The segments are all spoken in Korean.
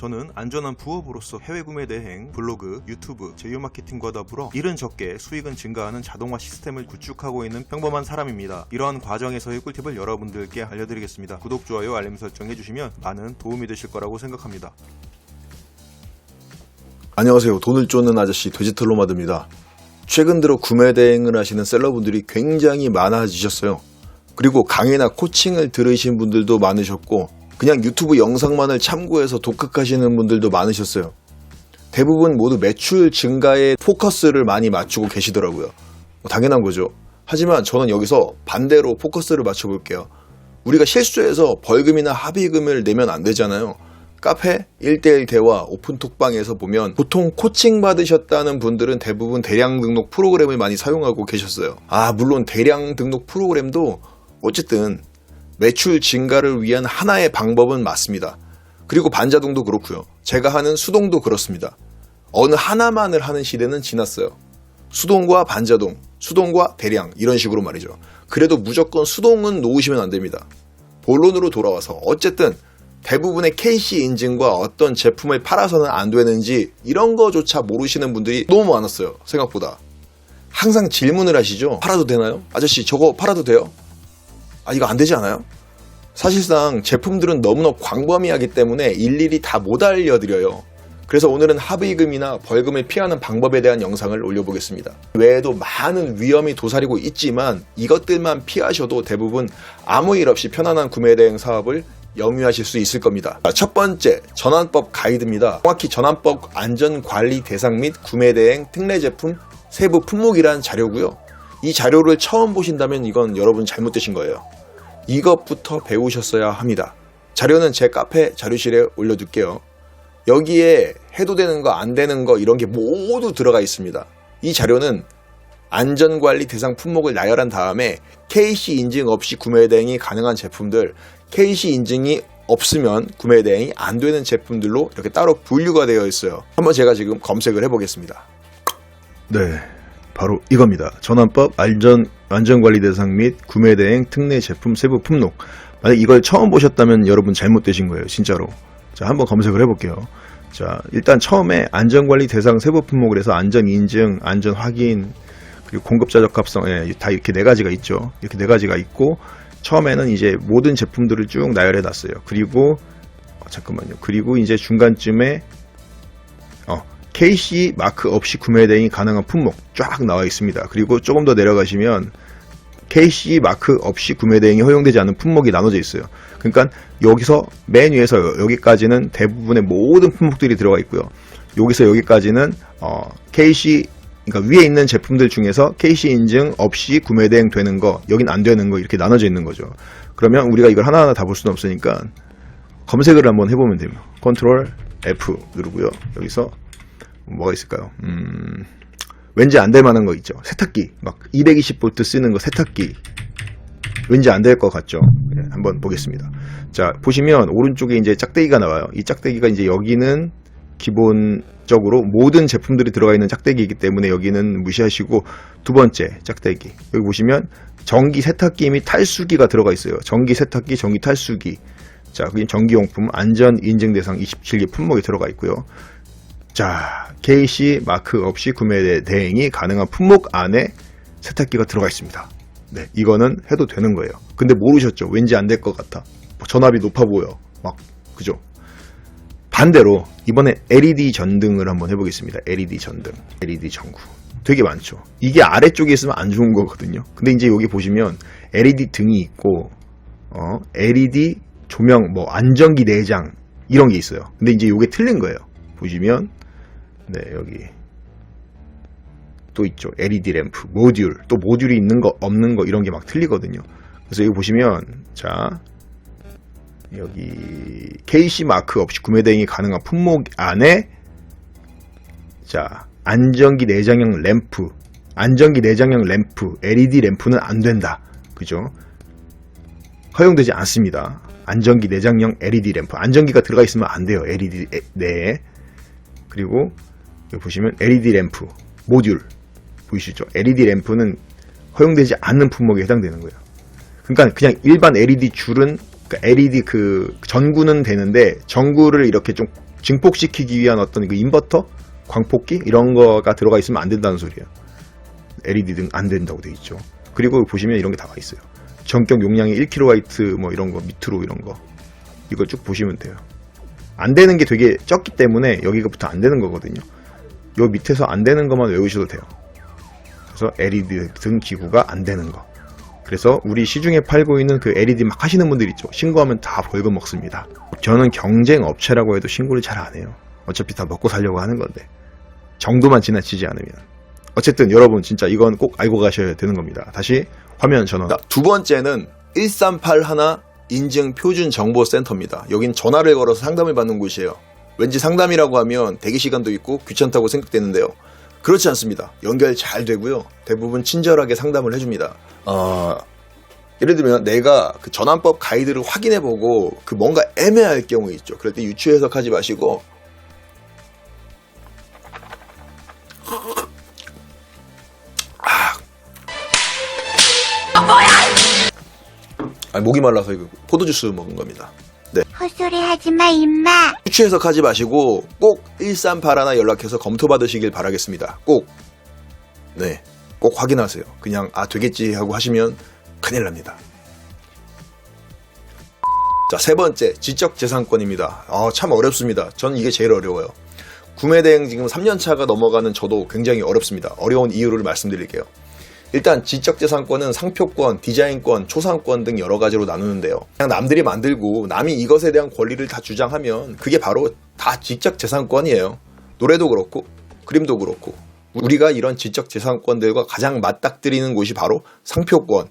저는 안전한 부업으로서 해외 구매 대행, 블로그, 유튜브, 제휴 마케팅과 더불어 일은 적게 수익은 증가하는 자동화 시스템을 구축하고 있는 평범한 사람입니다. 이러한 과정에서의 꿀팁을 여러분들께 알려드리겠습니다. 구독, 좋아요, 알림 설정 해주시면 많은 도움이 되실 거라고 생각합니다. 안녕하세요. 돈을 쫓는 아저씨 디지털 노마드입니다. 최근 들어 구매 대행을 하시는 셀러분들이 굉장히 많아지셨어요. 그리고 강의나 코칭을 들으신 분들도 많으셨고 그냥 유튜브 영상만을 참고해서 독학하시는 분들도 많으셨어요. 대부분 모두 매출 증가에 포커스를 많이 맞추고 계시더라고요. 당연한 거죠. 하지만 저는 여기서 반대로 포커스를 맞춰볼게요. 우리가 실수해서 벌금이나 합의금을 내면 안 되잖아요. 카페, 1대1 대화, 오픈톡방에서 보면 보통 코칭 받으셨다는 분들은 대부분 대량 등록 프로그램을 많이 사용하고 계셨어요. 물론 대량 등록 프로그램도 어쨌든 매출 증가를 위한 하나의 방법은 맞습니다. 그리고 반자동도 그렇고요. 제가 하는 수동도 그렇습니다. 어느 하나만을 하는 시대는 지났어요. 수동과 반자동, 수동과 대량 이런 식으로 말이죠. 그래도 무조건 수동은 놓으시면 안 됩니다. 본론으로 돌아와서 어쨌든 대부분의 KC 인증과 어떤 제품을 팔아서는 안 되는지 이런 거조차 모르시는 분들이 너무 많았어요. 생각보다. 항상 질문을 하시죠. 팔아도 되나요? 아저씨 저거 팔아도 돼요? 이거 안 되지 않아요? 사실상 제품들은 너무나 광범위하기 때문에 일일이 다 못 알려드려요. 그래서 오늘은 합의금이나 벌금을 피하는 방법에 대한 영상을 올려보겠습니다. 외에도 많은 위험이 도사리고 있지만 이것들만 피하셔도 대부분 아무 일 없이 편안한 구매 대행 사업을 영위하실 수 있을 겁니다. 첫 번째, 전환법 가이드입니다. 정확히 전환법 안전관리 대상 및 구매 대행 특례 제품 세부 품목이란 자료고요. 이 자료를 처음 보신다면 이건 여러분 잘못되신 거예요. 이것부터 배우셨어야 합니다. 자료는 제 카페 자료실에 올려둘게요. 여기에 해도 되는 거 안 되는 거 이런 게 모두 들어가 있습니다. 이 자료는 안전관리 대상 품목을 나열한 다음에 KC 인증 없이 구매 대행이 가능한 제품들, KC 인증이 없으면 구매 대행이 안 되는 제품들로 이렇게 따로 분류가 되어 있어요. 한번 제가 지금 검색을 해보겠습니다. 네, 바로 이겁니다. 전환법 안전관리 대상 및 구매 대행 특례 제품 세부 품목. 만약 이걸 처음 보셨다면 여러분 잘못되신 거예요. 진짜로. 자, 한번 검색을 해볼게요. 자, 일단 처음에 안전관리 대상 세부 품목을 해서 안전 인증, 안전 확인, 그리고 공급자 적합성, 다 이렇게 네 가지가 있죠. 이렇게 네 가지가 있고, 처음에는 이제 모든 제품들을 쭉 나열해 놨어요. 그리고, 그리고 이제 중간쯤에, KC 마크 없이 구매 대행이 가능한 품목 쫙 나와 있습니다. 그리고 조금 더 내려가시면, KC 마크 없이 구매 대행이 허용되지 않는 품목이 나눠져 있어요. 그러니까 여기서 맨 위에서 여기까지는 대부분의 모든 품목들이 들어가 있고요. 여기서 여기까지는 KC, 그러니까 위에 있는 제품들 중에서 KC 인증 없이 구매 대행 되는 거, 여긴 안 되는 거 이렇게 나눠져 있는 거죠. 그러면 우리가 이걸 하나하나 다 볼 수는 없으니까 검색을 한번 해보면 됩니다. 컨트롤 F 누르고요. 여기서 뭐가 있을까요? 왠지 안 될 만한 거 있죠. 세탁기. 막 220V 쓰는 거 세탁기. 왠지 안 될 것 같죠? 네, 한번 보겠습니다. 자, 보시면 오른쪽에 이제 짝대기가 나와요. 이 짝대기가 이제 여기는 기본적으로 모든 제품들이 들어가 있는 짝대기이기 때문에 여기는 무시하시고 두 번째 짝대기. 여기 보시면 전기 세탁기 및 탈수기가 들어가 있어요. 전기 세탁기, 전기 탈수기. 자, 그게 전기용품 안전 인증 대상 27개 품목이 들어가 있고요. 자, KC 마크 없이 구매 대행이 가능한 품목 안에 세탁기가 들어가 있습니다. 네, 이거는 해도 되는 거예요. 근데 모르셨죠? 왠지 안 될 것 같아. 전압이 높아 보여. 그죠? 반대로 이번에 LED 전등을 한번 해보겠습니다. LED 전등, LED 전구. 되게 많죠. 이게 아래쪽에 있으면 안 좋은 거거든요. 근데 이제 여기 보시면 LED 등이 있고, LED 조명, 안전기 내장 이런 게 있어요. 근데 이제 이게 틀린 거예요. 보시면 네, 여기 또 있죠. LED 램프, 모듈, 또 모듈이 있는 거, 없는 거 이런 게 막 틀리거든요. 그래서 여기 보시면 자, 여기 KC 마크 없이 구매 대행이 가능한 품목 안에 자, 안전기 내장형 램프, 안전기 내장형 램프, LED 램프는 안 된다. 그죠? 허용되지 않습니다. 안전기 내장형 LED 램프, 안전기가 들어가 있으면 안 돼요. LED 내에. 그리고 여기 보시면 LED 램프 모듈 보이시죠? LED 램프는 허용되지 않는 품목에 해당되는 거예요. 그러니까 그냥 일반 LED 줄은, 그러니까 LED 그 전구는 되는데 전구를 이렇게 좀 증폭시키기 위한 어떤 그 인버터, 광폭기 이런 거가 들어가 있으면 안 된다는 소리예요. LED 등 안 된다고 돼 있죠. 그리고 보시면 이런 게 나와 있어요. 전격 용량이 1kW 뭐 이런 거 밑으로 이런 거 이걸 쭉 보시면 돼요. 안 되는 게 되게 적기 때문에 여기부터 안 되는 거거든요. 요 밑에서 안 되는 것만 외우셔도 돼요. 그래서 LED 등 기구가 안 되는 거. 그래서 우리 시중에 팔고 있는 그 LED 막 하시는 분들 있죠. 신고하면 다 벌금 먹습니다. 저는 경쟁 업체라고 해도 신고를 잘 안 해요. 어차피 다 먹고 살려고 하는 건데. 정도만 지나치지 않으면. 어쨌든 여러분 진짜 이건 꼭 알고 가셔야 되는 겁니다. 다시 화면 전원. 두 번째는 1381 인증 표준 정보 센터입니다. 여긴 전화를 걸어서 상담을 받는 곳이에요. 왠지 상담이라고 하면 대기 시간도 있고 귀찮다고 생각되는데요. 그렇지 않습니다. 연결 잘 되고요. 대부분 친절하게 상담을 해줍니다. 예를 들면 내가 그 전환법 가이드를 확인해보고 그 뭔가 애매할 경우 있죠. 그럴 때 유추 해석하지 마시고 목이 말라서 이거 포도주스 먹은 겁니다. 네. 헛소리 하지마 임마. 유추 해석하지 마시고 꼭 1381 연락해서 검토받으시길 바라겠습니다. 꼭. 네. 꼭 확인하세요. 그냥 되겠지 하고 하시면 큰일 납니다. 자, 세 번째 지적재산권입니다. 참 어렵습니다. 전 이게 제일 어려워요. 구매대행 지금 3년차가 넘어가는 저도 굉장히 어렵습니다. 어려운 이유를 말씀드릴게요. 일단 지적재산권은 상표권, 디자인권, 초상권 등 여러 가지로 나누는데요. 그냥 남들이 만들고 남이 이것에 대한 권리를 다 주장하면 그게 바로 다 지적재산권이에요. 노래도 그렇고 그림도 그렇고 우리가 이런 지적재산권들과 가장 맞닥뜨리는 곳이 바로 상표권,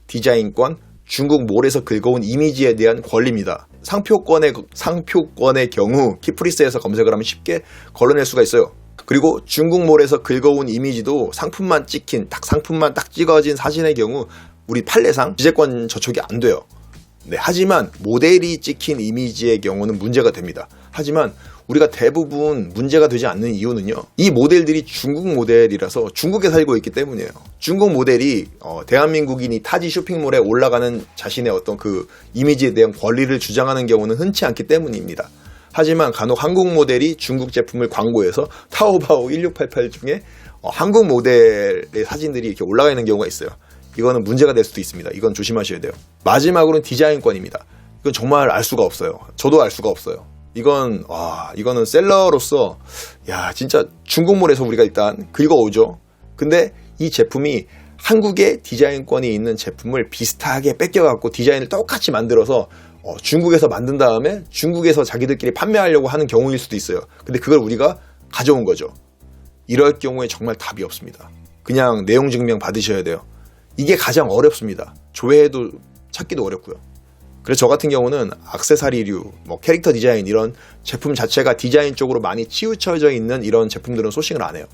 디자인권, 중국 몰에서 긁어온 이미지에 대한 권리입니다. 상표권의 경우 키프리스에서 검색을 하면 쉽게 걸러낼 수가 있어요. 그리고 중국몰에서 긁어온 이미지도 상품만 찍힌 상품만 딱 찍어진 사진의 경우 우리 판례상 지재권 저촉이 안 돼요. 네, 하지만 모델이 찍힌 이미지의 경우는 문제가 됩니다. 하지만 우리가 대부분 문제가 되지 않는 이유는요. 이 모델들이 중국 모델이라서 중국에 살고 있기 때문이에요. 중국 모델이 대한민국인이 타지 쇼핑몰에 올라가는 자신의 어떤 그 이미지에 대한 권리를 주장하는 경우는 흔치 않기 때문입니다. 하지만 간혹 한국 모델이 중국 제품을 광고해서 타오바오 1688 중에 한국 모델의 사진들이 이렇게 올라가 있는 경우가 있어요. 이거는 문제가 될 수도 있습니다. 이건 조심하셔야 돼요. 마지막으로는 디자인권입니다. 이건 정말 알 수가 없어요. 저도 알 수가 없어요. 이거는 셀러로서 진짜 중국몰에서 우리가 일단 긁어오죠. 근데 이 제품이 한국에 디자인권이 있는 제품을 비슷하게 뺏겨갖고 디자인을 똑같이 만들어서 중국에서 만든 다음에 중국에서 자기들끼리 판매하려고 하는 경우일 수도 있어요. 근데 그걸 우리가 가져온 거죠. 이럴 경우에 정말 답이 없습니다. 그냥 내용 증명 받으셔야 돼요. 이게 가장 어렵습니다. 조회해도 찾기도 어렵고요. 그래서 저 같은 경우는 액세서리류, 캐릭터 디자인 이런 제품 자체가 디자인 쪽으로 많이 치우쳐져 있는 이런 제품들은 소싱을 안 해요.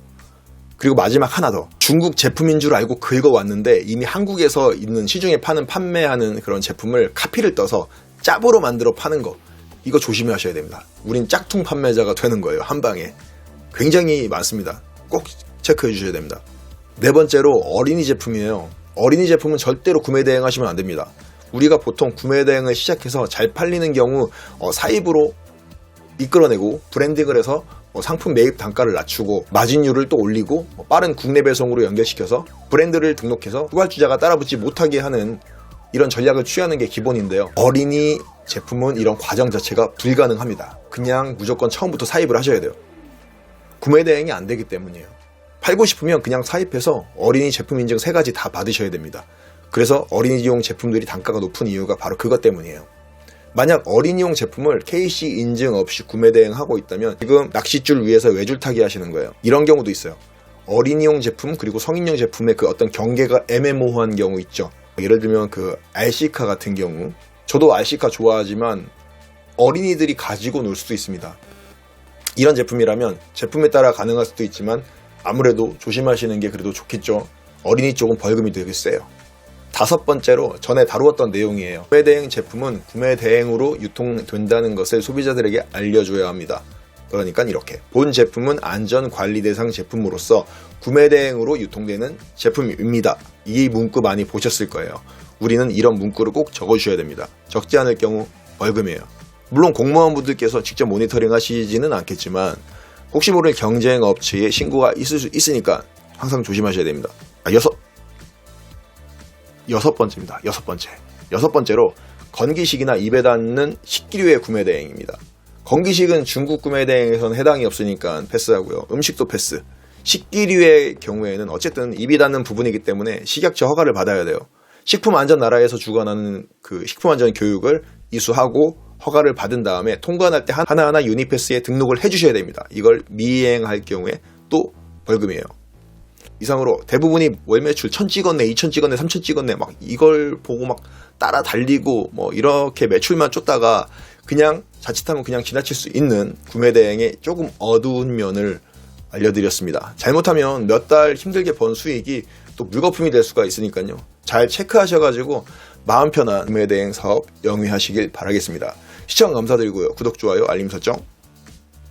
그리고 마지막 하나 더. 중국 제품인 줄 알고 긁어왔는데 이미 한국에서 있는 시중에 판매하는 그런 제품을 카피를 떠서 짭으로 만들어 파는 거. 이거 조심하셔야 됩니다. 우린 짝퉁 판매자가 되는 거예요. 한 방에. 굉장히 많습니다. 꼭 체크해 주셔야 됩니다. 네 번째로 어린이 제품이에요. 어린이 제품은 절대로 구매 대행하시면 안 됩니다. 우리가 보통 구매 대행을 시작해서 잘 팔리는 경우 사입으로 이끌어내고 브랜딩을 해서 상품 매입 단가를 낮추고 마진율을 또 올리고 빠른 국내 배송으로 연결시켜서 브랜드를 등록해서 후발주자가 따라붙지 못하게 하는 이런 전략을 취하는 게 기본인데요. 어린이 제품은 이런 과정 자체가 불가능합니다. 그냥 무조건 처음부터 사입을 하셔야 돼요. 구매 대행이 안 되기 때문이에요. 팔고 싶으면 그냥 사입해서 어린이 제품 인증 3가지 다 받으셔야 됩니다. 그래서 어린이용 제품들이 단가가 높은 이유가 바로 그것 때문이에요. 만약 어린이용 제품을 KC 인증 없이 구매 대행하고 있다면 지금 낚싯줄 위에서 외줄 타기 하시는 거예요. 이런 경우도 있어요. 어린이용 제품 그리고 성인용 제품의 그 어떤 경계가 애매모호한 경우 있죠. 예를 들면 그 RC카 같은 경우, 저도 RC카 좋아하지만 어린이들이 가지고 놀 수도 있습니다. 이런 제품이라면 제품에 따라 가능할 수도 있지만 아무래도 조심하시는 게 그래도 좋겠죠. 어린이 쪽은 벌금이 되게 세요. 5번째로 전에 다루었던 내용이에요. 구매 대행 제품은 구매 대행으로 유통된다는 것을 소비자들에게 알려줘야 합니다. 그러니까 이렇게 본 제품은 안전관리 대상 제품으로서 구매 대행으로 유통되는 제품입니다. 이 문구 많이 보셨을 거예요. 우리는 이런 문구를 꼭 적어주셔야 됩니다. 적지 않을 경우 벌금이에요. 물론 공무원분들께서 직접 모니터링 하시지는 않겠지만 혹시 모를 경쟁 업체에 신고가 있을 수 있으니까 항상 조심하셔야 됩니다. 여섯 번째입니다. 여섯 번째로 건기식이나 입에 닿는 식기류의 구매 대행입니다. 건기식은 중국 구매 대행에서는 해당이 없으니까 패스하고요. 음식도 패스. 식기류의 경우에는 어쨌든 입이 닿는 부분이기 때문에 식약처 허가를 받아야 돼요. 식품안전나라에서 주관하는 그 식품안전 교육을 이수하고 허가를 받은 다음에 통관할 때 하나하나 유니패스에 등록을 해주셔야 됩니다. 이걸 미이행할 경우에 또 벌금이에요. 이상으로 대부분이 월 매출 1000 찍었네, 2000 찍었네, 3000 찍었네 막 이걸 보고 막 따라 달리고 뭐 이렇게 매출만 쫓다가 그냥 자칫하면 그냥 지나칠 수 있는 구매 대행의 조금 어두운 면을 알려드렸습니다. 잘못하면 몇 달 힘들게 번 수익이 또 물거품이 될 수가 있으니까요. 잘 체크하셔가지고 마음 편한 구매 대행 사업 영위하시길 바라겠습니다. 시청 감사드리고요. 구독, 좋아요, 알림 설정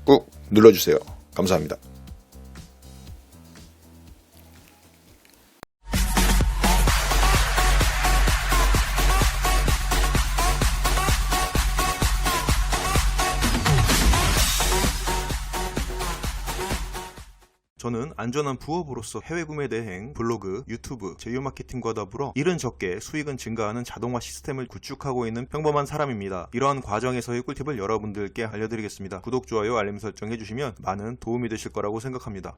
꾹 눌러주세요. 감사합니다. 저는 안전한 부업으로서 해외 구매 대행, 블로그, 유튜브, 제휴 마케팅과 더불어 일은 적게 수익은 증가하는 자동화 시스템을 구축하고 있는 평범한 사람입니다. 이러한 과정에서의 꿀팁을 여러분들께 알려드리겠습니다. 구독, 좋아요, 알림 설정 해주시면 많은 도움이 되실 거라고 생각합니다.